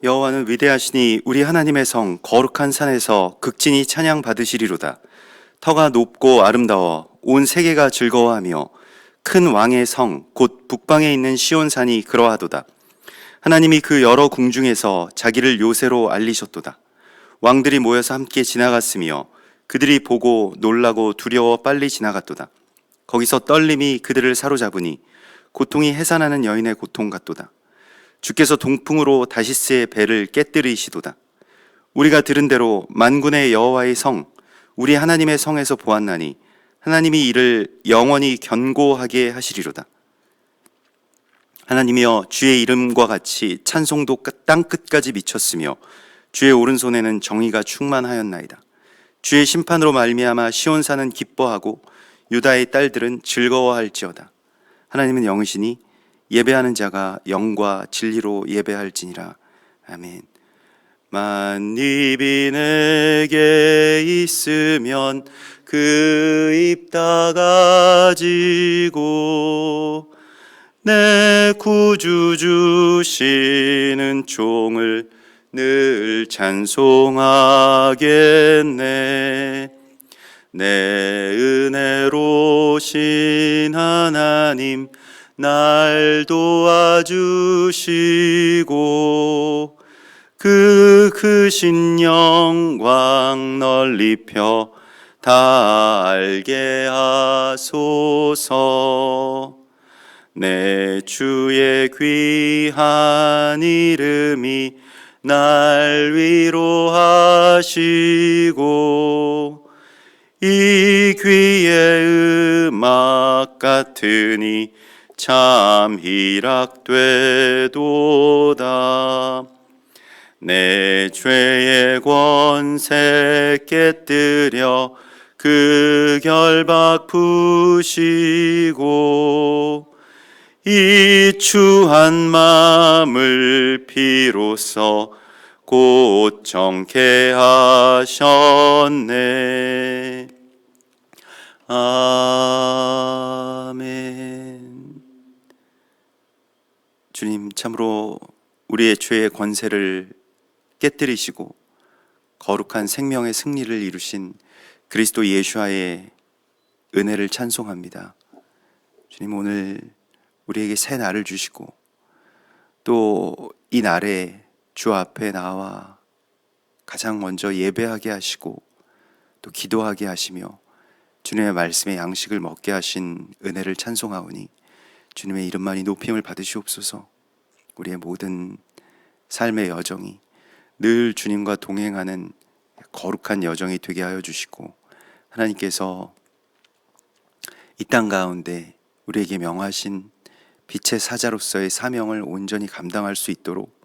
여호와는 위대하시니 우리 하나님의 성 거룩한 산에서 극진히 찬양 받으시리로다. 터가 높고 아름다워 온 세계가 즐거워하며 큰 왕의 성 곧 북방에 있는 시온산이 그러하도다. 하나님이 그 여러 궁중에서 자기를 요새로 알리셨도다. 왕들이 모여서 함께 지나갔으며 그들이 보고 놀라고 두려워 빨리 지나갔도다. 거기서 떨림이 그들을 사로잡으니 고통이 해산하는 여인의 고통 같도다. 주께서 동풍으로 다시스의 배를 깨뜨리시도다. 우리가 들은 대로 만군의 여호와의 성 우리 하나님의 성에서 보았나니 하나님이 이를 영원히 견고하게 하시리로다. 하나님이여, 주의 이름과 같이 찬송도 땅 끝까지 미쳤으며 주의 오른손에는 정의가 충만하였나이다. 주의 심판으로 말미암아 시온산은 기뻐하고 유다의 딸들은 즐거워할지어다. 하나님은 영이시니 예배하는 자가 영과 진리로 예배할지니라. 아멘. 만입이 내게 있으면 그 입 다가지고 내 구주 주시는 종을 늘 찬송하겠네. 내 은혜로신 하나님 날 도와주시고 그 크신 영광 널리 펴 다 알게 하소서. 내 주의 귀한 이름이 날 위로하시고 이 귀의 음악 같으니 참 희락되도다. 내 죄의 권세 깨뜨려 그 결박 푸시고 이 추한 마음을 비로소 곧 정케 하셨네. 아멘. 주님, 참으로 우리의 죄의 권세를 깨뜨리시고 거룩한 생명의 승리를 이루신 그리스도 예수와의 은혜를 찬송합니다. 주님, 오늘 우리에게 새 날을 주시고 또 이 날에 주 앞에 나와 가장 먼저 예배하게 하시고 또 기도하게 하시며 주님의 말씀의 양식을 먹게 하신 은혜를 찬송하오니 주님의 이름만이 높임을 받으시옵소서. 우리의 모든 삶의 여정이 늘 주님과 동행하는 거룩한 여정이 되게 하여 주시고 하나님께서 이 땅 가운데 우리에게 명하신 빛의 사자로서의 사명을 온전히 감당할 수 있도록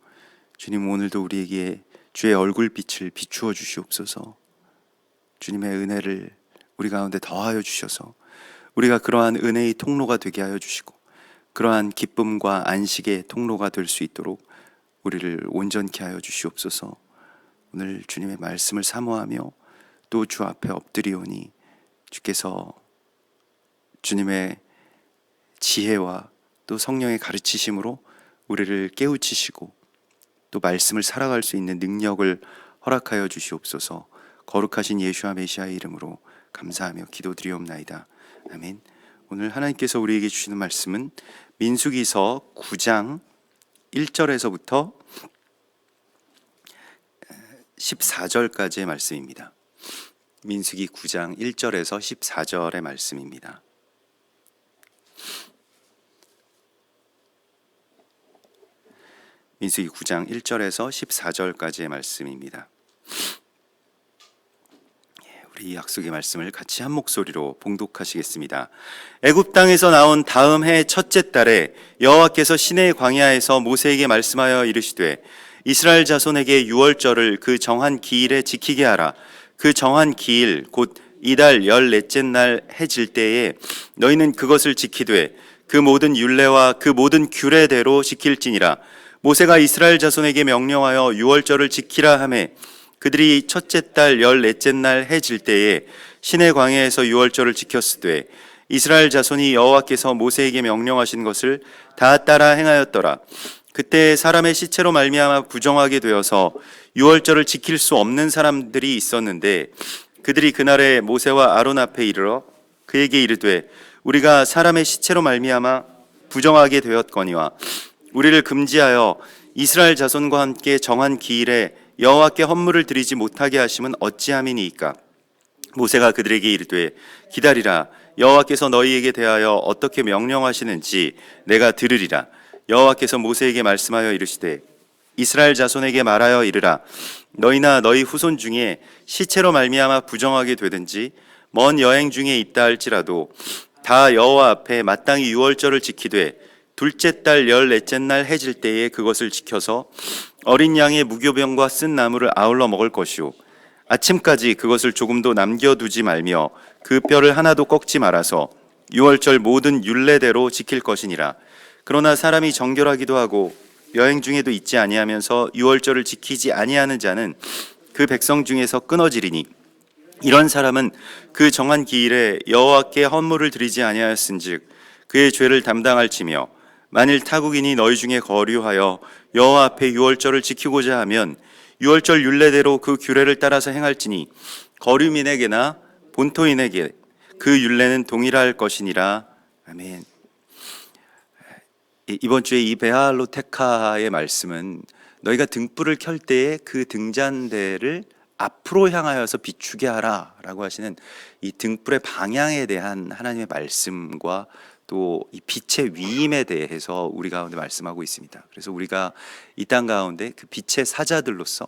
주님, 오늘도 우리에게 주의 얼굴빛을 비추어 주시옵소서. 주님의 은혜를 우리 가운데 더하여 주셔서 우리가 그러한 은혜의 통로가 되게 하여 주시고 그러한 기쁨과 안식의 통로가 될 수 있도록 우리를 온전케 하여 주시옵소서. 오늘 주님의 말씀을 사모하며 또 주 앞에 엎드리오니 주께서 주님의 지혜와 또 성령의 가르치심으로 우리를 깨우치시고 또 말씀을 살아갈 수 있는 능력을 허락하여 주시옵소서. 거룩하신 예수와 메시아의 이름으로 감사하며 기도드리옵나이다. 아멘. 오늘 하나님께서 우리에게 주시는 말씀은 민수기서 9장 1절에서부터 14절까지의 말씀입니다. 민수기 9장 1절에서 14절의 말씀입니다. 민수기 9장 1절에서 14절까지의 말씀입니다. 우리 약속의 말씀을 같이 한 목소리로 봉독하시겠습니다. 애굽 땅에서 나온 다음 해 첫째 달에 여호와께서 시내 광야에서 모세에게 말씀하여 이르시되 이스라엘 자손에게 유월절을 그 정한 기일에 지키게 하라. 그 정한 기일 곧 이달 14째 날 해 질 때에 너희는 그것을 지키되 그 모든 율례와 그 모든 규례대로 지킬지니라. 모세가 이스라엘 자손에게 명령하여 유월절을 지키라 하매 그들이 첫째 달 14째 날 해 질 때에 시내 광야에서 유월절을 지켰으되 이스라엘 자손이 여호와께서 모세에게 명령하신 것을 다 따라 행하였더라. 그때 사람의 시체로 말미암아 부정하게 되어서 유월절을 지킬 수 없는 사람들이 있었는데 그들이 그날에 모세와 아론 앞에 이르러 그에게 이르되 우리가 사람의 시체로 말미암아 부정하게 되었거니와 우리를 금지하여 이스라엘 자손과 함께 정한 기일에 여호와께 헌물을 드리지 못하게 하심은 어찌함이니이까. 모세가 그들에게 이르되 기다리라. 여호와께서 너희에게 대하여 어떻게 명령하시는지 내가 들으리라. 여호와께서 모세에게 말씀하여 이르시되 이스라엘 자손에게 말하여 이르라. 너희나 너희 후손 중에 시체로 말미암아 부정하게 되든지 먼 여행 중에 있다 할지라도 다 여호와 앞에 마땅히 유월절을 지키되 둘째 달 14째 날 해질 때에 그것을 지켜서 어린 양의 무교병과 쓴 나물을 아울러 먹을 것이요 아침까지 그것을 조금도 남겨두지 말며 그 뼈를 하나도 꺾지 말아서 유월절 모든 율례대로 지킬 것이니라. 그러나 사람이 정결하기도 하고 여행 중에도 있지 아니하면서 유월절을 지키지 아니하는 자는 그 백성 중에서 끊어지리니 이런 사람은 그 정한 기일에 여호와께 헌물을 드리지 아니하였은즉 그의 죄를 담당할지며 만일 타국인이 너희 중에 거류하여 여호와 앞에 유월절을 지키고자 하면 유월절 율례대로 그 규례를 따라서 행할지니 거류민에게나 본토인에게 그 율례는 동일할 것이니라. 아멘. 이번 주에 이 베알로테카의 말씀은 너희가 등불을 켤 때에 그 등잔대를 앞으로 향하여서 비추게 하라 라고 하시는 이 등불의 방향에 대한 하나님의 말씀과 또 이 빛의 위임에 대해서 우리 가운데 말씀하고 있습니다. 그래서 우리가 이 땅 가운데 그 빛의 사자들로서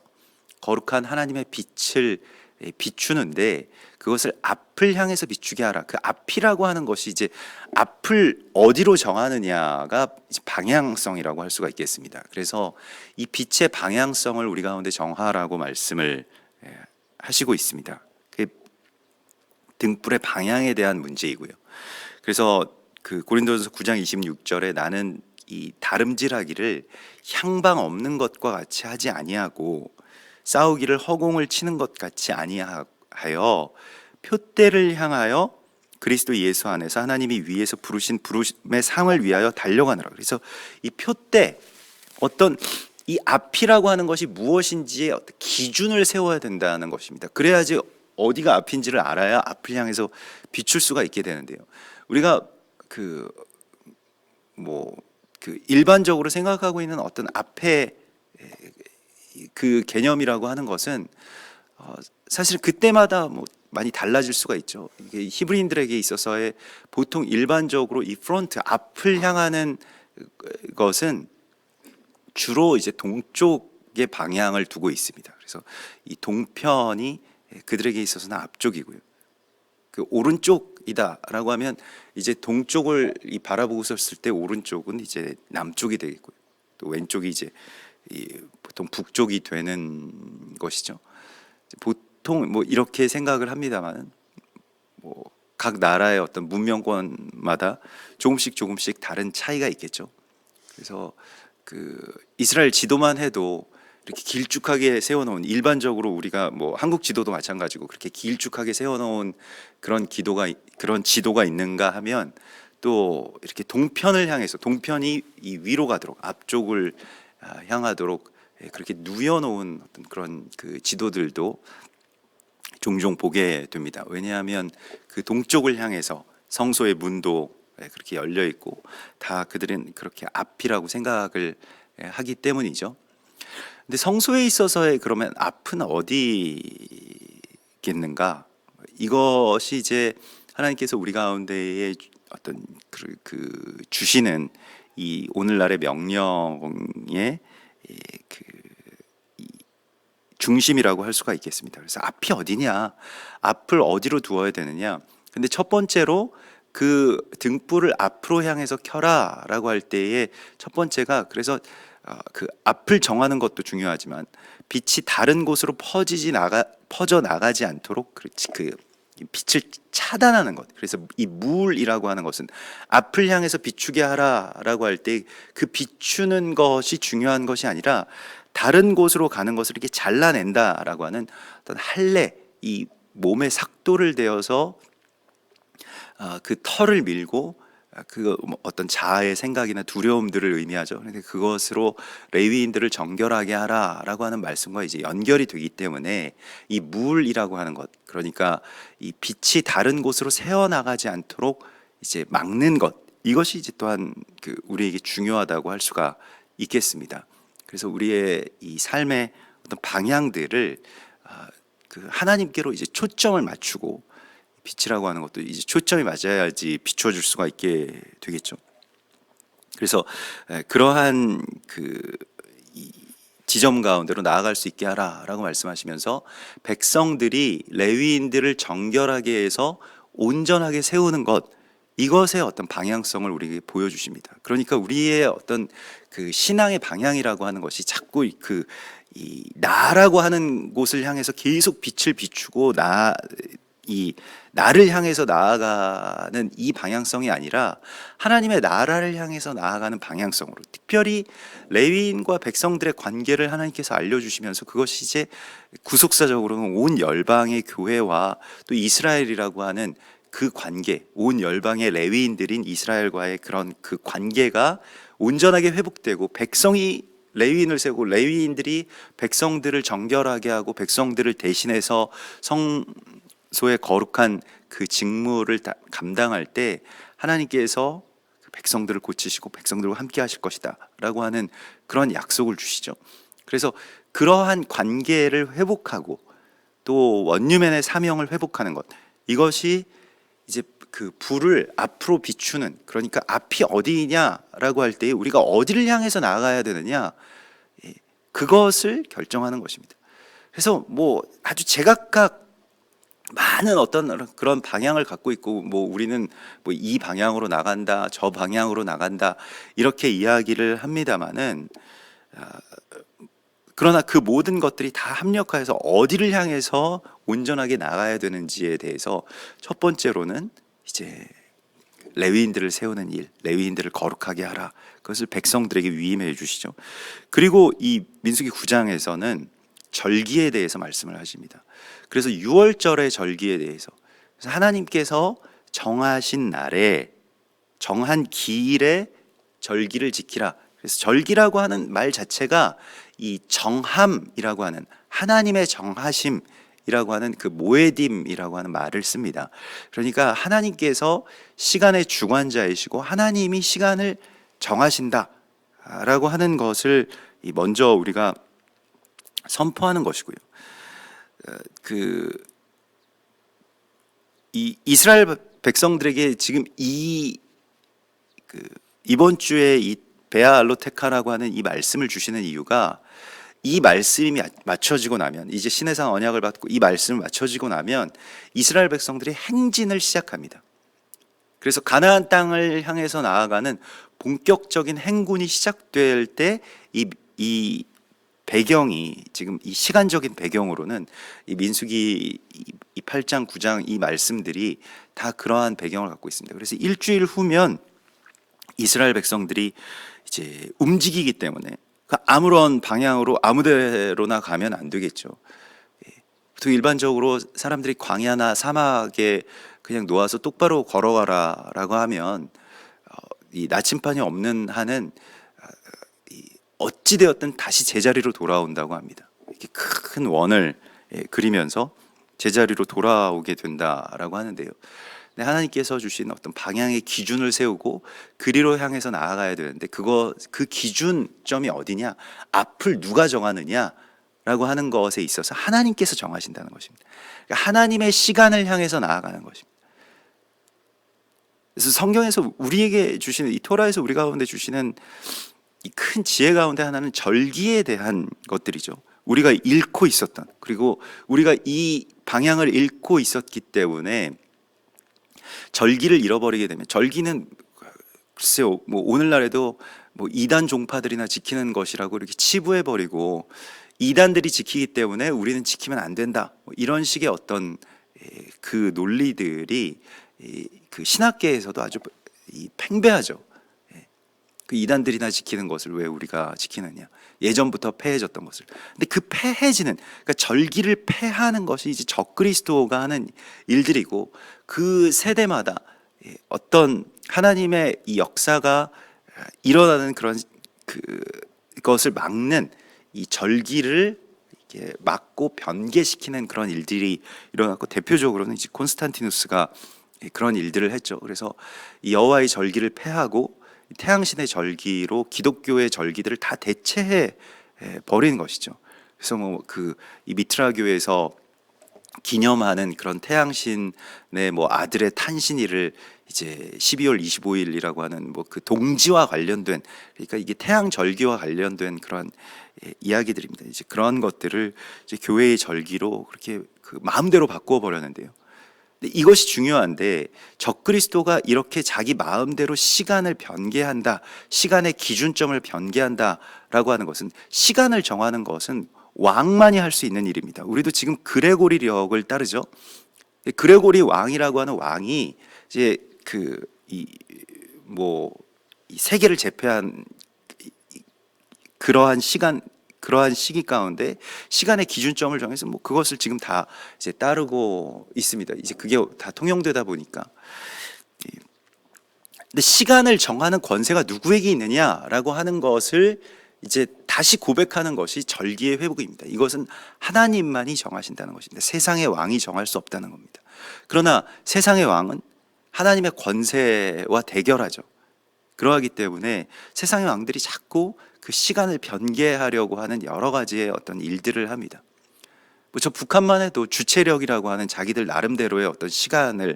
거룩한 하나님의 빛을 비추는데 그것을 앞을 향해서 비추게 하라. 그 앞이라고 하는 것이 이제 앞을 어디로 정하느냐가 이제 방향성이라고 할 수가 있겠습니다. 그래서 이 빛의 방향성을 우리 가운데 정하라고 말씀을 하시고 있습니다. 그 등불의 방향에 대한 문제이고요. 그래서 그 고린도전서 9장 26절에 나는 이 다름질하기를 향방 없는 것과 같이 하지 아니하고 싸우기를 허공을 치는 것 같이 아니하여 표대를 향하여 그리스도 예수 안에서 하나님이 위에서 부르신 부르심의 상을 위하여 달려가느라. 그래서 이 표대, 어떤 이 앞이라고 하는 것이 무엇인지의 어떤 기준을 세워야 된다는 것입니다. 그래야지 어디가 앞인지를 알아야 앞을 향해서 비출 수가 있게 되는데요. 우리가 일반적으로 생각하고 있는 어떤 앞에 그 개념이라고 하는 것은 사실 그때마다 많이 달라질 수가 있죠. 이게 히브리인들에게 있어서의 보통 일반적으로 이 프론트 앞을 향하는 것은 주로 이제 동쪽의 방향을 두고 있습니다. 그래서 이 동편이 그들에게 있어서는 앞쪽이고요. 그 오른쪽이다라고 하면 이제 동쪽을 바라보고 섰을 때 오른쪽은 이제 남쪽이 되겠고요. 또 왼쪽이 이제 보통 북쪽이 되는 것이죠. 보통 이렇게 생각을 합니다만 각 나라의 어떤 문명권마다 조금씩 다른 차이가 있겠죠. 그래서 그 이스라엘 지도만 해도 이렇게 길쭉하게 세워놓은, 일반적으로 우리가 한국 지도도 마찬가지고 그렇게 길쭉하게 세워놓은 그런 지도가 있는가 하면 또 이렇게 동편을 향해서, 동편이 이 위로 가도록 앞쪽을 향하도록 그렇게 누워놓은 어떤 그런 그 지도들도 종종 보게 됩니다. 왜냐하면 그 동쪽을 향해서 성소의 문도 그렇게 열려 있고 다 그들은 그렇게 앞이라고 생각을 하기 때문이죠. 근데 성소에 있어서의 그러면 앞은 어디겠는가? 이것이 이제 하나님께서 우리 가운데에 어떤 그 주시는 이 오늘날의 명령의 그 중심이라고 할 수가 있겠습니다. 그래서 앞이 어디냐? 앞을 어디로 두어야 되느냐? 근데 첫 번째로 그 등불을 앞으로 향해서 켜라라고 할 때에 첫 번째가, 그래서 그 앞을 정하는 것도 중요하지만 빛이 다른 곳으로 퍼져 나가지 않도록 그 빛을 차단하는 것. 그래서 이 물이라고 하는 것은 앞을 향해서 비추게 하라라고 할 때 그 비추는 것이 중요한 것이 아니라 다른 곳으로 가는 것을 이렇게 잘라낸다라고 하는 어떤 할례, 이 몸에 삭도를 대어서 그 털을 밀고 그 어떤 자아의 생각이나 두려움들을 의미하죠. 그런데 그것으로 레위인들을 정결하게 하라라고 하는 말씀과 이제 연결이 되기 때문에 이 물이라고 하는 것, 그러니까 이 빛이 다른 곳으로 새어나가지 않도록 이제 막는 것, 이것이 이제 또한 그 우리에게 중요하다고 할 수가 있겠습니다. 그래서 우리의 이 삶의 어떤 방향들을 그 하나님께로 이제 초점을 맞추고, 빛이라고 하는 것도 이제 초점이 맞아야지 비춰줄 수가 있게 되겠죠. 그래서 그러한 그 지점 가운데로 나아갈 수 있게 하라라고 말씀하시면서 백성들이 레위인들을 정결하게 해서 온전하게 세우는 것, 이것의 어떤 방향성을 우리에게 보여주십니다. 그러니까 우리의 어떤 그 신앙의 방향이라고 하는 것이 자꾸 이 나라고 하는 곳을 향해서 계속 빛을 비추고 나를 향해서 나아가는 이 방향성이 아니라 하나님의 나라를 향해서 나아가는 방향성으로, 특별히 레위인과 백성들의 관계를 하나님께서 알려주시면서 그것이 이제 구속사적으로는 온 열방의 교회와 또 이스라엘이라고 하는 그 관계, 온 열방의 레위인들인 이스라엘과의 그런 그 관계가 온전하게 회복되고, 백성이 레위인을 세우고 레위인들이 백성들을 정결하게 하고 백성들을 대신해서 성소의 거룩한 그 직무를 감당할 때 하나님께서 백성들을 고치시고 백성들과 함께 하실 것이다 라고 하는 그런 약속을 주시죠. 그래서 그러한 관계를 회복하고 또 원유맨의 사명을 회복하는 것, 이것이 이제 그 불을 앞으로 비추는, 그러니까 앞이 어디냐라고 할 때 우리가 어디를 향해서 나아가야 되느냐, 그것을 결정하는 것입니다. 그래서 뭐 아주 제각각 많은 어떤 그런 방향을 갖고 있고, 뭐 우리는 뭐 이 방향으로 나간다, 저 방향으로 나간다, 이렇게 이야기를 합니다마는, 그러나 그 모든 것들이 다 합력하여서 어디를 향해서 온전하게 나가야 되는지에 대해서 첫 번째로는 이제 레위인들을 세우는 일, 레위인들을 거룩하게 하라, 그것을 백성들에게 위임해 주시죠. 그리고 이 민수기 9장에서는 절기에 대해서 말씀을 하십니다. 그래서 6월절의 절기에 대해서, 그래서 하나님께서 정하신 날에 정한 기일에 절기를 지키라. 그래서 절기라고 하는 말 자체가 이 정함이라고 하는, 하나님의 정하심이라고 하는 그 모에딤이라고 하는 말을 씁니다. 그러니까 하나님께서 시간의 주관자이시고 하나님이 시간을 정하신다라고 하는 것을 먼저 우리가 선포하는 것이고요. 이 이스라엘 백성들에게 지금 이번 주에 이 베아알로테카라고 하는 이 말씀을 주시는 이유가, 이 말씀이 맞춰지고 나면, 이제 시내산 언약을 받고 이 말씀을 맞춰지고 나면 이스라엘 백성들이 행진을 시작합니다. 그래서 가나안 땅을 향해서 나아가는 본격적인 행군이 시작될 때 이 배경이, 지금 이 시간적인 배경으로는 이 민수기 이 8장 9장 이 말씀들이 다 그러한 배경을 갖고 있습니다. 그래서 일주일 후면 이스라엘 백성들이 이제 움직이기 때문에 아무런 방향으로 아무데로나 가면 안 되겠죠. 보통 일반적으로 사람들이 광야나 사막에 그냥 놓아서 똑바로 걸어가라라고 하면 이 나침반이 없는 한은 어찌되었든 다시 제자리로 돌아온다고 합니다. 이렇게 큰 원을 그리면서 제자리로 돌아오게 된다라고 하는데요. 하나님께서 주신 어떤 방향의 기준을 세우고 그리로 향해서 나아가야 되는데, 그 기준점이 어디냐, 앞을 누가 정하느냐라고 하는 것에 있어서 하나님께서 정하신다는 것입니다. 그러니까 하나님의 시간을 향해서 나아가는 것입니다. 그래서 성경에서 우리에게 주시는, 이 토라에서 우리 가운데 주시는 이 큰 지혜 가운데 하나는 절기에 대한 것들이죠. 우리가 잃고 있었던, 그리고 우리가 이 방향을 잃고 있었기 때문에 절기를 잃어버리게 되면, 절기는 글쎄요, 뭐 오늘날에도 뭐 이단 종파들이나 지키는 것이라고 이렇게 치부해버리고, 이단들이 지키기 때문에 우리는 지키면 안 된다, 뭐 이런 식의 어떤 그 논리들이 그 신학계에서도 아주 팽배하죠. 그 이단들이나 지키는 것을 왜 우리가 지키느냐, 예전부터 폐해졌던 것을. 근데 그 폐해지는, 그러니까 절기를 폐하는 것이 이제 적그리스도가 하는 일들이고, 그 세대마다 어떤 하나님의 이 역사가 일어나는 그런 그것을 막는 이 절기를 이렇게 막고 변개시키는 그런 일들이 일어났고, 대표적으로는 이제 콘스탄티누스가 그런 일들을 했죠. 그래서 이 여호와의 절기를 폐하고 태양신의 절기로 기독교의 절기들을 다 대체해 버리는 것이죠. 그래서 뭐 이 미트라 교회에서 기념하는 그런 태양신의 뭐 아들의 탄신일을 이제 12월 25일이라고 하는 뭐 그 동지와 관련된, 그러니까 이게 태양 절기와 관련된 그런 이야기들입니다. 이제 그런 것들을 이제 교회의 절기로 그렇게 그 마음대로 바꾸어 버렸는데요. 근데 이것이 중요한데, 적그리스도가 이렇게 자기 마음대로 시간을 변개한다, 시간의 기준점을 변개한다라고 하는 것은, 시간을 정하는 것은 왕만이 할 수 있는 일입니다. 우리도 지금 그레고리력을 따르죠. 그레고리 왕이라고 하는 왕이 이제 이 세계를 제패한 그러한 시기 가운데 시간의 기준점을 정해서 뭐 그것을 지금 다 이제 따르고 있습니다. 이제 그게 다 통용되다 보니까. 근데 시간을 정하는 권세가 누구에게 있느냐라고 하는 것을 이제 다시 고백하는 것이 절기의 회복입니다. 이것은 하나님만이 정하신다는 것인데 세상의 왕이 정할 수 없다는 겁니다. 그러나 세상의 왕은 하나님의 권세와 대결하죠. 그러하기 때문에 세상의 왕들이 자꾸 그 시간을 변개하려고 하는 여러 가지의 어떤 일들을 합니다. 뭐 저 북한만 해도 주체력이라고 하는 자기들 나름대로의 어떤 시간을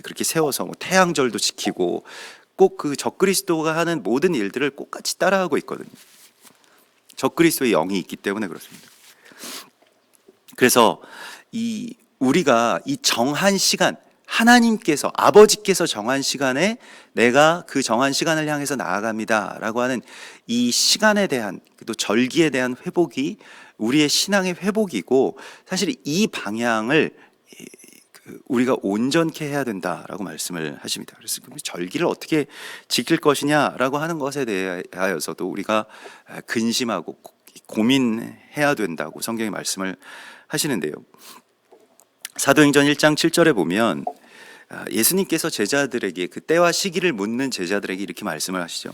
그렇게 세워서 뭐 태양절도 지키고 꼭 그 적그리스도가 하는 모든 일들을 똑같이 따라하고 있거든요. 적그리스도의 영이 있기 때문에 그렇습니다. 그래서 우리가 이 정한 시간, 하나님께서, 아버지께서 정한 시간에 내가 그 정한 시간을 향해서 나아갑니다라고 하는 이 시간에 대한, 또 절기에 대한 회복이 우리의 신앙의 회복이고, 사실 이 방향을 우리가 온전케 해야 된다라고 말씀을 하십니다. 그래서 절기를 어떻게 지킬 것이냐라고 하는 것에 대하여서도 우리가 근심하고 고민해야 된다고 성경이 말씀을 하시는데요. 사도행전 1장 7절에 보면 예수님께서 제자들에게, 그 때와 시기를 묻는 제자들에게 이렇게 말씀을 하시죠.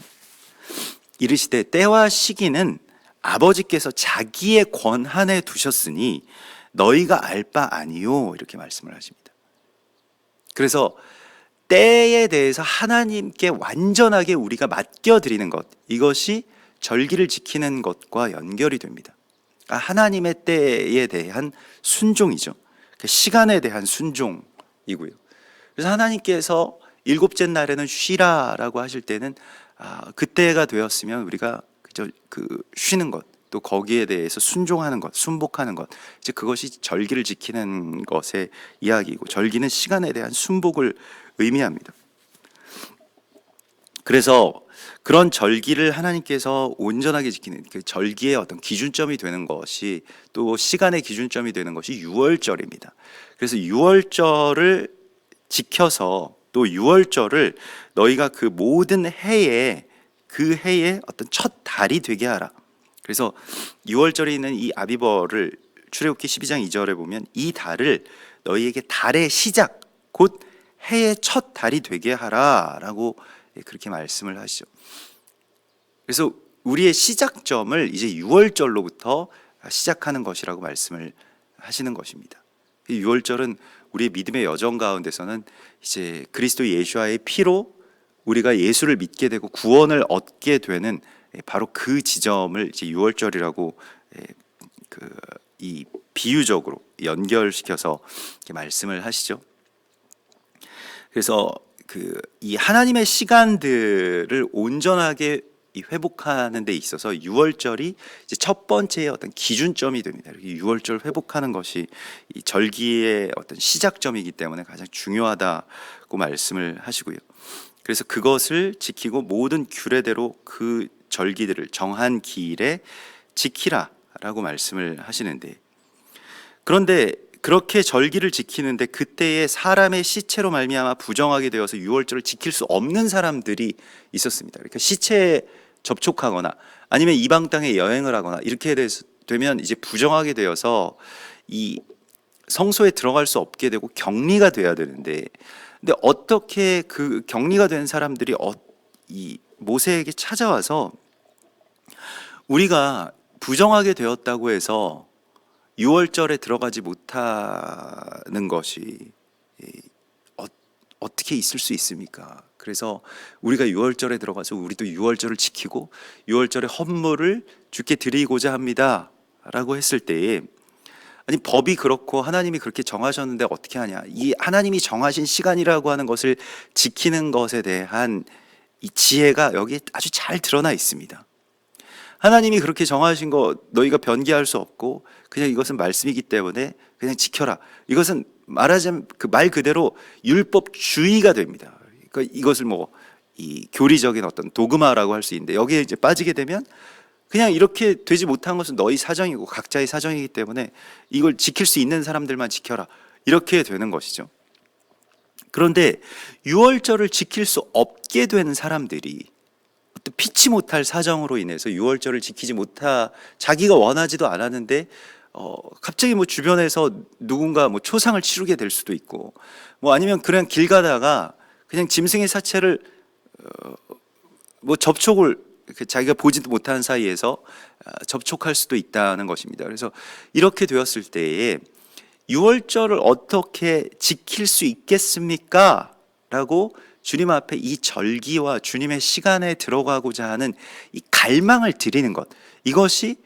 이르시되 때와 시기는 아버지께서 자기의 권한에 두셨으니 너희가 알 바 아니요, 이렇게 말씀을 하십니다. 그래서 때에 대해서 하나님께 완전하게 우리가 맡겨드리는 것, 이것이 절기를 지키는 것과 연결이 됩니다. 하나님의 때에 대한 순종이죠. 시간에 대한 순종이고요. 그래서 하나님께서 일곱째 날에는 쉬라라고 하실 때는 그때가 되었으면 우리가 그저 쉬는 것, 또 거기에 대해서 순종하는 것, 순복하는 것, 이제 그것이 절기를 지키는 것의 이야기이고, 절기는 시간에 대한 순복을 의미합니다. 그래서 그런 절기를 하나님께서 온전하게 지키는 그 절기의 어떤 기준점이 되는 것이, 또 시간의 기준점이 되는 것이 유월절입니다. 그래서 유월절을 지켜서, 또 유월절을 너희가 그 모든 해에, 그 해의 어떤 첫 달이 되게 하라. 그래서 유월절에 있는 이 아비벌을 출애굽기 12장 2절에 보면 이 달을 너희에게 달의 시작, 곧 해의 첫 달이 되게 하라라고 그렇게 말씀을 하시죠. 그래서 우리의 시작점을 이제 유월절로부터 시작하는 것이라고 말씀을 하시는 것입니다. 유월절은 우리의 믿음의 여정 가운데서는 이제 그리스도 예수와의 피로 우리가 예수를 믿게 되고 구원을 얻게 되는 바로 그 지점을 이제 유월절이라고 이 비유적으로 연결시켜서 이렇게 말씀을 하시죠. 그래서 이 하나님의 시간들을 온전하게 회복하는 데 있어서 유월절이 이제 첫 번째의 어떤 기준점이 됩니다. 유월절 회복하는 것이 이 절기의 어떤 시작점이기 때문에 가장 중요하다고 말씀을 하시고요. 그래서 그것을 지키고 모든 규례대로 그 절기들을 정한 기일에 지키라라고 말씀을 하시는데, 그런데 그렇게 절기를 지키는데 그때에 사람의 시체로 말미암아 부정하게 되어서 유월절을 지킬 수 없는 사람들이 있었습니다. 그러니까 시체에 접촉하거나 아니면 이방 땅에 여행을 하거나 이렇게 되면 이제 부정하게 되어서 이 성소에 들어갈 수 없게 되고 격리가 돼야 되는데, 근데 어떻게 그 격리가 된 사람들이 이 모세에게 찾아와서 우리가 부정하게 되었다고 해서 유월절에 들어가지 못하는 것이 어떻게 있을 수 있습니까? 그래서 우리가 유월절에 들어가서 우리도 유월절을 지키고 유월절의 헌물을 주께 드리고자 합니다 라고 했을 때에, 아니 법이 그렇고 하나님이 그렇게 정하셨는데 어떻게 하냐, 이 하나님이 정하신 시간이라고 하는 것을 지키는 것에 대한 이 지혜가 여기에 아주 잘 드러나 있습니다. 하나님이 그렇게 정하신 거 너희가 변기할 수 없고 그냥 이것은 말씀이기 때문에 그냥 지켜라. 이것은 말하자면 그 말 그대로 율법주의가 됩니다. 그러니까 이것을 뭐 이 교리적인 어떤 도그마라고 할 수 있는데, 여기에 이제 빠지게 되면 그냥 이렇게 되지 못한 것은 너희 사정이고 각자의 사정이기 때문에 이걸 지킬 수 있는 사람들만 지켜라, 이렇게 되는 것이죠. 그런데 유월절을 지킬 수 없게 된 사람들이 또 피치 못할 사정으로 인해서 유월절을 지키지 못하, 자기가 원하지도 않았는데 갑자기 뭐 주변에서 누군가 뭐 초상을 치르게 될 수도 있고, 뭐 아니면 그냥 길 가다가 그냥 짐승의 사체를 뭐 접촉을 자기가 보지도 못하는 사이에서 접촉할 수도 있다는 것입니다. 그래서 이렇게 되었을 때에 유월절을 어떻게 지킬 수 있겠습니까? 라고 주님 앞에 이 절기와 주님의 시간에 들어가고자 하는 이 갈망을 드리는 것, 이것이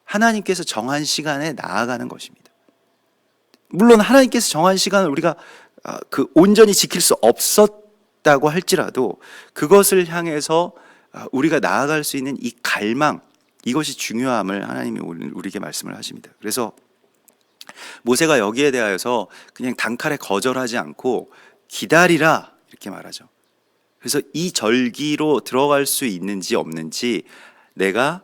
하나님께서 정한 시간에 나아가는 것입니다. 물론 하나님께서 정한 시간을 우리가 온전히 지킬 수 없었다고 할지라도 그것을 향해서 우리가 나아갈 수 있는 이 갈망, 이것이 중요함을 하나님이 우리에게 말씀을 하십니다. 그래서 모세가 여기에 대하여서 그냥 단칼에 거절하지 않고 기다리라 이렇게 말하죠. 그래서 이 절기로 들어갈 수 있는지 없는지 내가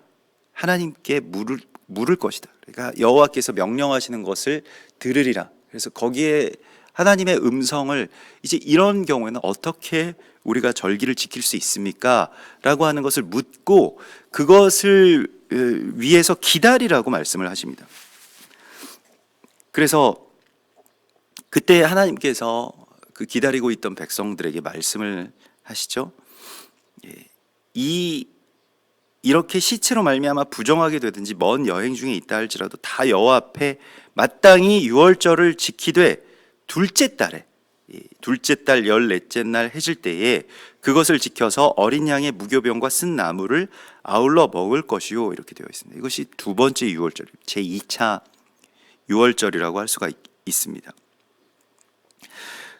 하나님께 물을 것이다. 그러니까 여호와께서 명령하시는 것을 들으리라. 그래서 거기에 하나님의 음성을, 이제 이런 경우에는 어떻게 우리가 절기를 지킬 수 있습니까? 라고 하는 것을 묻고 그것을 위해서 기다리라고 말씀을 하십니다. 그래서 그때 하나님께서 그 기다리고 있던 백성들에게 말씀을 하시죠. 이렇게 시체로 말미암아 부정하게 되든지 먼 여행 중에 있다 할지라도 다 여호와 앞에 마땅히 유월절을 지키되 둘째 달에, 둘째 달 14째 날 해질 때에 그것을 지켜서 어린 양의 무교병과 쓴 나물을 아울러 먹을 것이요, 이렇게 되어 있습니다. 이것이 두 번째 유월절, 제2차 유월절이라고 할 수가 있습니다.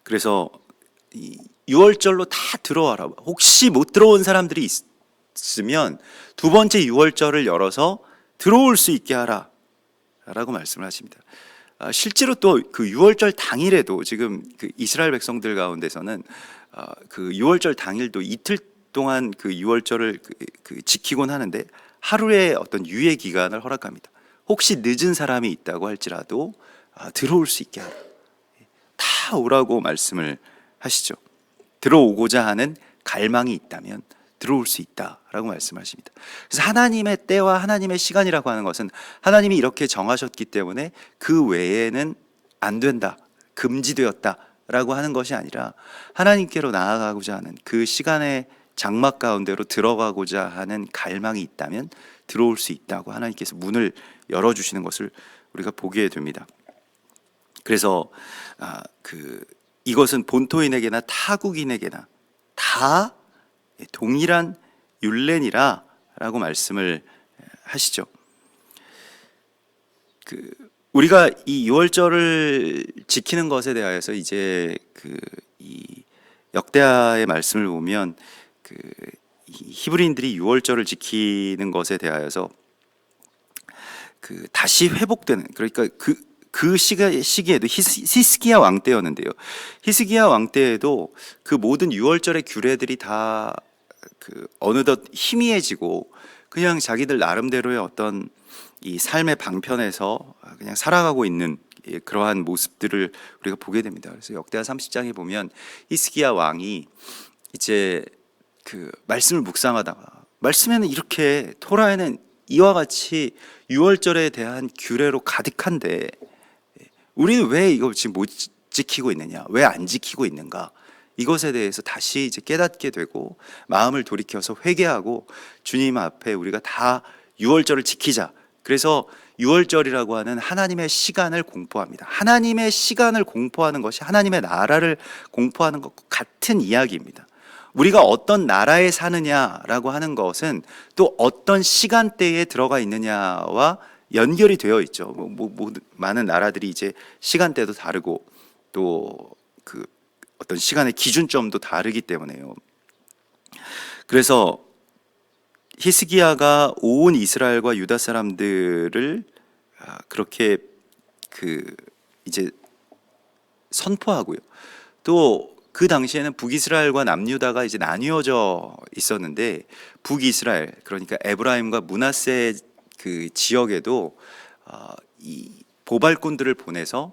그래서 유월절로 다 들어와라. 혹시 못 들어온 사람들이 있으면 두 번째 유월절을 열어서 들어올 수 있게 하라 라고 말씀을 하십니다. 실제로 또 그 유월절 당일에도 지금 그 이스라엘 백성들 가운데서는 그 유월절 당일도 이틀 동안 그 유월절을 지키곤 하는데 하루의 어떤 유예 기간을 허락합니다. 혹시 늦은 사람이 있다고 할지라도 들어올 수 있게 하라. 다 오라고 말씀을 하시죠. 들어오고자 하는 갈망이 있다면 들어올 수 있다라고 말씀하십니다. 그래서 하나님의 때와 하나님의 시간이라고 하는 것은 하나님이 이렇게 정하셨기 때문에 그 외에는 안 된다, 금지되었다라고 하는 것이 아니라 하나님께로 나아가고자 하는 그 시간의 장막 가운데로 들어가고자 하는 갈망이 있다면 들어올 수 있다고 하나님께서 문을 열어주시는 것을 우리가 보게 됩니다. 그래서 이것은 본토인에게나 타국인에게나 다 동일한 율례니라 라고 말씀을 하시죠. 우리가 이 유월절을 지키는 것에 대하여서 이제 이 역대하의 말씀을 보면 이 히브리인들이 유월절을 지키는 것에 대하여서 다시 회복되는, 그러니까 그 시기에도 히스기야 왕 때였는데요. 히스기야 왕 때에도 그 모든 유월절의 규례들이 다 어느덧 희미해지고 그냥 자기들 나름대로의 어떤 이 삶의 방편에서 그냥 살아가고 있는 그러한 모습들을 우리가 보게 됩니다. 그래서 역대하 30장에 보면 히스기야 왕이 이제 말씀을 묵상하다가, 말씀에는 이렇게 토라에는 이와 같이 유월절에 대한 규례로 가득한데 우리는 왜 이걸 지금 못 지키고 있느냐, 왜 안 지키고 있는가, 이것에 대해서 다시 이제 깨닫게 되고 마음을 돌이켜서 회개하고 주님 앞에 우리가 다 유월절을 지키자. 그래서 유월절이라고 하는 하나님의 시간을 공포합니다. 하나님의 시간을 공포하는 것이 하나님의 나라를 공포하는 것과 같은 이야기입니다. 우리가 어떤 나라에 사느냐라고 하는 것은 또 어떤 시간대에 들어가 있느냐와 연결이 되어 있죠. 많은 나라들이 이제 시간대도 다르고 또 그 어떤 시간의 기준점도 다르기 때문에요. 그래서 히스기야가 온 이스라엘과 유다 사람들을 그렇게 이제 선포하고요. 또 그 당시에는 북이스라엘과 남유다가 이제 나뉘어져 있었는데 북이스라엘, 그러니까 에브라임과 므낫세 그 지역에도 이 보발꾼들을 보내서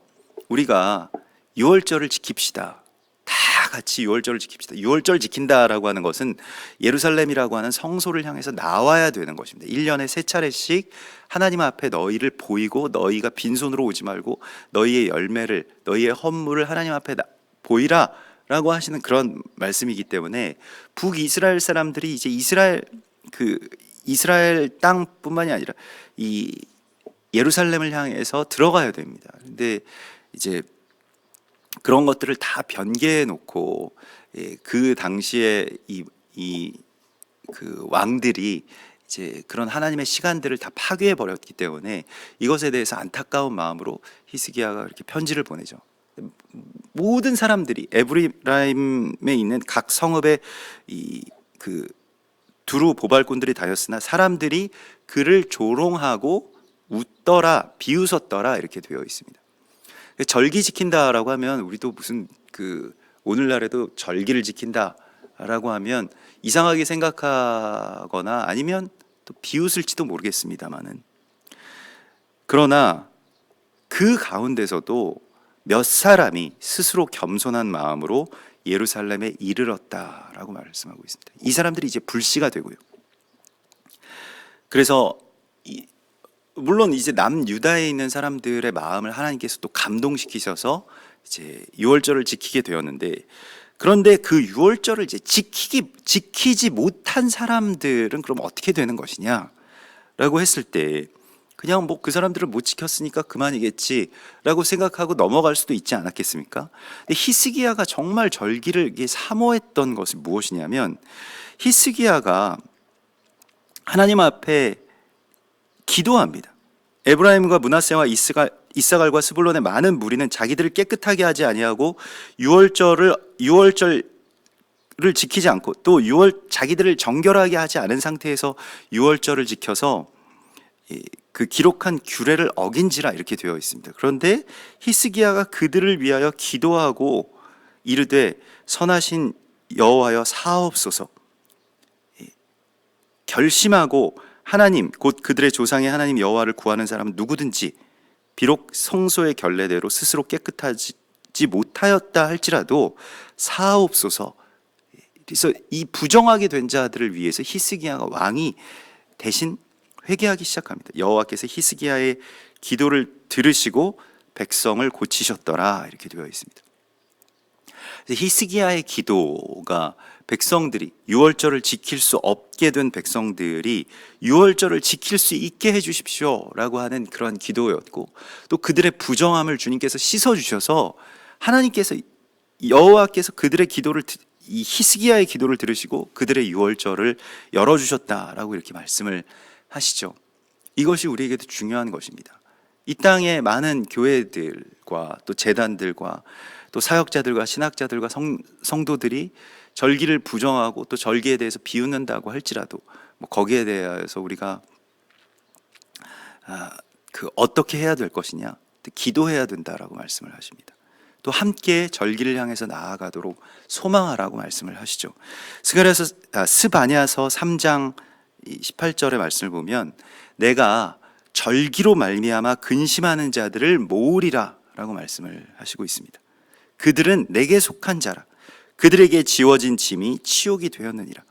우리가 유월절을 지킵시다. 다 같이 유월절을 지킵시다. 유월절 지킨다라고 하는 것은 예루살렘이라고 하는 성소를 향해서 나와야 되는 것입니다. 1년에 3차례씩 하나님 앞에 너희를 보이고 너희가 빈손으로 오지 말고 너희의 열매를, 너희의 헌물을 하나님 앞에 보이라 라고 하시는 그런 말씀이기 때문에 북이스라엘 사람들이 이제 이스라엘 땅뿐만이 아니라 이 예루살렘을 향해서 들어가야 됩니다. 근데 이제 그런 것들을 다 변개해 놓고 그 당시에 그 왕들이 이제 그런 하나님의 시간들을 다 파괴해 버렸기 때문에 이것에 대해서 안타까운 마음으로 히스기야가 이렇게 편지를 보내죠. 모든 사람들이 에브라임에 있는 각 성읍에 그 두루 보발꾼들이 다녔으나 사람들이 그를 조롱하고 웃더라, 비웃었더라 이렇게 되어 있습니다. 절기 지킨다라고 하면 우리도 무슨 오늘날에도 절기를 지킨다라고 하면 이상하게 생각하거나 아니면 또 비웃을지도 모르겠습니다만은, 그러나 그 가운데서도 몇 사람이 스스로 겸손한 마음으로 예루살렘에 이르렀다라고 말씀하고 있습니다. 이 사람들이 이제 불씨가 되고요. 그래서 물론 이제 남유다에 있는 사람들의 마음을 하나님께서 또 감동시키셔서 이제 유월절을 지키게 되었는데, 그런데 그 유월절을 이제 지키지 못한 사람들은 그럼 어떻게 되는 것이냐라고 했을 때, 그냥 그 사람들을 못 지켰으니까 그만이겠지라고 생각하고 넘어갈 수도 있지 않았겠습니까? 근데 히스기야가 정말 절기를 사모했던 것이 무엇이냐면, 히스기야가 하나님 앞에 기도합니다. 에브라임과 므낫세와 이사갈과 스불론의 많은 무리는 자기들을 깨끗하게 하지 아니하고 유월절을 지키지 않고 또 자기들을 정결하게 하지 않은 상태에서 유월절을 지켜서 그 기록한 규례를 어긴지라 이렇게 되어 있습니다. 그런데 히스기야가 그들을 위하여 기도하고 이르되 선하신 여호와여 사하옵소서, 결심하고 하나님 곧 그들의 조상의 하나님 여호와를 구하는 사람은 누구든지 비록 성소의 결례대로 스스로 깨끗하지 못하였다 할지라도 사하옵소서. 그래서 이 부정하게 된 자들을 위해서 히스기야가 왕이 대신 회개하기 시작합니다. 여호와께서 히스기야의 기도를 들으시고 백성을 고치셨더라 이렇게 되어 있습니다. 히스기야의 기도가 백성들이 유월절을 지킬 수 없게 된 백성들이 유월절을 지킬 수 있게 해주십시오라고 하는 그런 기도였고, 또 그들의 부정함을 주님께서 씻어주셔서 하나님께서 여호와께서 그들의 기도를 이 히스기야의 기도를 들으시고 그들의 유월절을 열어주셨다라고 이렇게 말씀을 하시죠. 이것이 우리에게도 중요한 것입니다. 이 땅의 많은 교회들과 또 재단들과 또 사역자들과 신학자들과 성도들이 절기를 부정하고 또 절기에 대해서 비웃는다고 할지라도 거기에 대해서 우리가 어떻게 해야 될 것이냐, 기도해야 된다라고 말씀을 하십니다. 또 함께 절기를 향해서 나아가도록 소망하라고 말씀을 하시죠. 스바냐서 3장 18절의 말씀을 보면 내가 절기로 말미암아 근심하는 자들을 모으리라 라고 말씀을 하시고 있습니다. 그들은 내게 속한 자라. 그들에게 지워진 짐이 치욕이 되었느니라.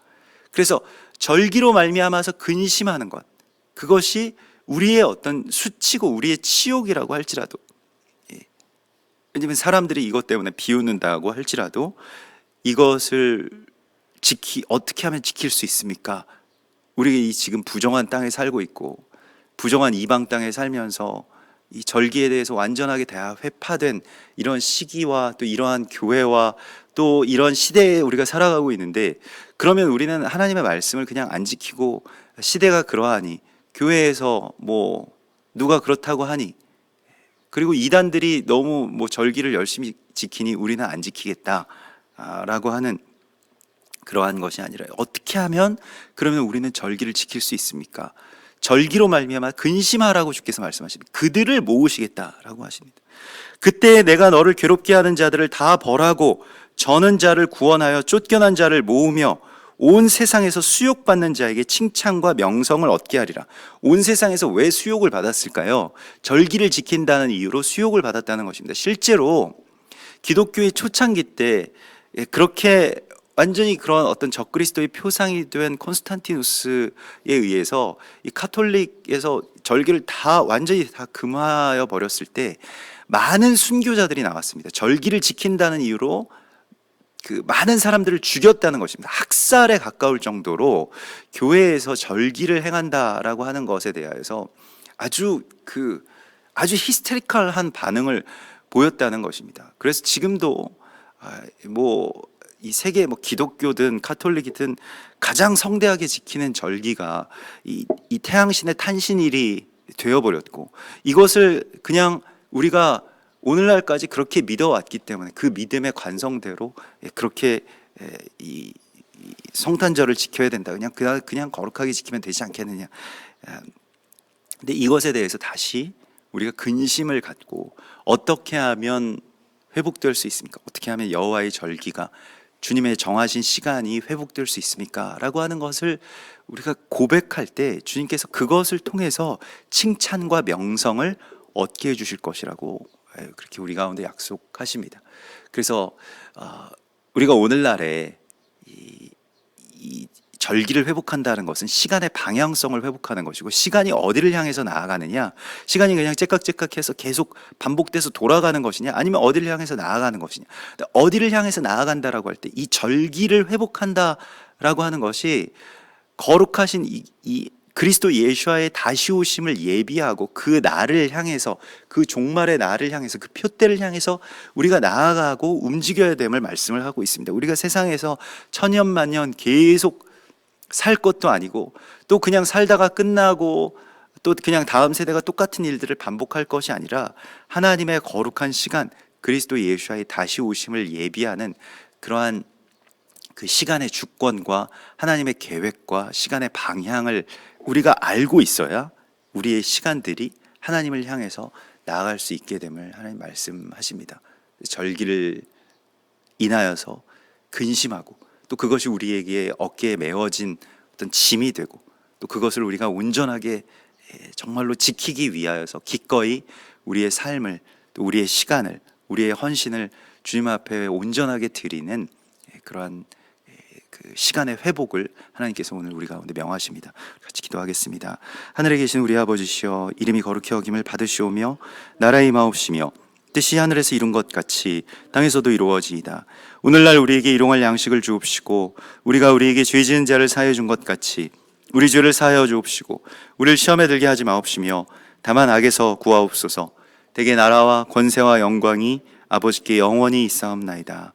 그래서 절기로 말미암아서 근심하는 것, 그것이 우리의 어떤 수치고 우리의 치욕이라고 할지라도, 왜냐하면 사람들이 이것 때문에 비웃는다고 할지라도 이것을 어떻게 하면 지킬 수 있습니까? 우리가 이 지금 부정한 땅에 살고 있고 부정한 이방 땅에 살면서 이 절기에 대해서 완전하게 다 회파된 이런 시기와 또 이러한 교회와 또 이런 시대에 우리가 살아가고 있는데, 그러면 우리는 하나님의 말씀을 그냥 안 지키고 시대가 그러하니, 교회에서 뭐 누가 그렇다고 하니, 그리고 이단들이 너무 뭐 절기를 열심히 지키니 우리는 안 지키겠다라고 하는 그러한 것이 아니라, 어떻게 하면 그러면 우리는 절기를 지킬 수 있습니까? 절기로 말미암아 근심하라고 주께서 말씀하십니다. 그들을 모으시겠다라고 하십니다. 그때 내가 너를 괴롭게 하는 자들을 다 벌하고 저는 자를 구원하여 쫓겨난 자를 모으며 온 세상에서 수욕받는 자에게 칭찬과 명성을 얻게 하리라. 온 세상에서 왜 수욕을 받았을까요? 절기를 지킨다는 이유로 수욕을 받았다는 것입니다. 실제로 기독교의 초창기 때 그렇게 완전히 그런 어떤 적그리스도의 표상이 된 콘스탄티누스에 의해서 이 카톨릭에서 절기를 다 완전히 다 금하여 버렸을 때 많은 순교자들이 나왔습니다. 절기를 지킨다는 이유로 그 많은 사람들을 죽였다는 것입니다. 학살에 가까울 정도로 교회에서 절기를 행한다라고 하는 것에 대해서 아주 히스테리컬한 반응을 보였다는 것입니다. 그래서 지금도 이 세계 기독교든 카톨릭이든 가장 성대하게 지키는 절기가 이 태양신의 탄신일이 되어버렸고, 이것을 그냥 우리가 오늘날까지 그렇게 믿어왔기 때문에 그 믿음의 관성대로 그렇게 이 성탄절을 지켜야 된다. 그냥 거룩하게 지키면 되지 않겠느냐. 근데 이것에 대해서 다시 우리가 근심을 갖고 어떻게 하면 회복될 수 있습니까? 어떻게 하면 여호와의 절기가 주님의 정하신 시간이 회복될 수 있습니까? 라고 하는 것을 우리가 고백할 때 주님께서 그것을 통해서 칭찬과 명성을 얻게 해주실 것이라고 그렇게 우리 가운데 약속하십니다. 그래서 우리가 오늘날에 이 절기를 회복한다는 것은 시간의 방향성을 회복하는 것이고, 시간이 어디를 향해서 나아가느냐, 시간이 그냥 째깍째깍해서 계속 반복돼서 돌아가는 것이냐, 아니면 어디를 향해서 나아가는 것이냐. 어디를 향해서 나아간다라고 할 때 이 절기를 회복한다라고 하는 것이 거룩하신 이 그리스도 예수와의 다시 오심을 예비하고 그 날을 향해서, 그 종말의 날을 향해서, 그 표대를 향해서 우리가 나아가고 움직여야 됨을 말씀을 하고 있습니다. 우리가 세상에서 천년만년 계속 살 것도 아니고, 또 그냥 살다가 끝나고 또 그냥 다음 세대가 똑같은 일들을 반복할 것이 아니라 하나님의 거룩한 시간, 그리스도 예수와의 다시 오심을 예비하는 그러한 그 시간의 주권과 하나님의 계획과 시간의 방향을 우리가 알고 있어야 우리의 시간들이 하나님을 향해서 나아갈 수 있게 됨을 하나님 말씀하십니다. 절기를 인하여서 근심하고, 또 그것이 우리에게 어깨에 메워진 어떤 짐이 되고, 또 그것을 우리가 온전하게 정말로 지키기 위하여서 기꺼이 우리의 삶을, 또 우리의 시간을, 우리의 헌신을 주님 앞에 온전하게 드리는 그러한 그 시간의 회복을 하나님께서 오늘 우리 가운데 명하십니다. 같이 기도하겠습니다. 하늘에 계신 우리 아버지시여, 이름이 거룩히 여김을 받으시오며 나라의 임하옵시며 뜻이 하늘에서 이룬 것 같이 땅에서도 이루어지이다. 오늘날 우리에게 일용할 양식을 주옵시고, 우리가 우리에게 죄 지은 자를 사하여 준 것 같이 우리 죄를 사하여 주옵시고, 우리를 시험에 들게 하지 마옵시며 다만 악에서 구하옵소서. 대개 나라와 권세와 영광이 아버지께 영원히 있사옵나이다.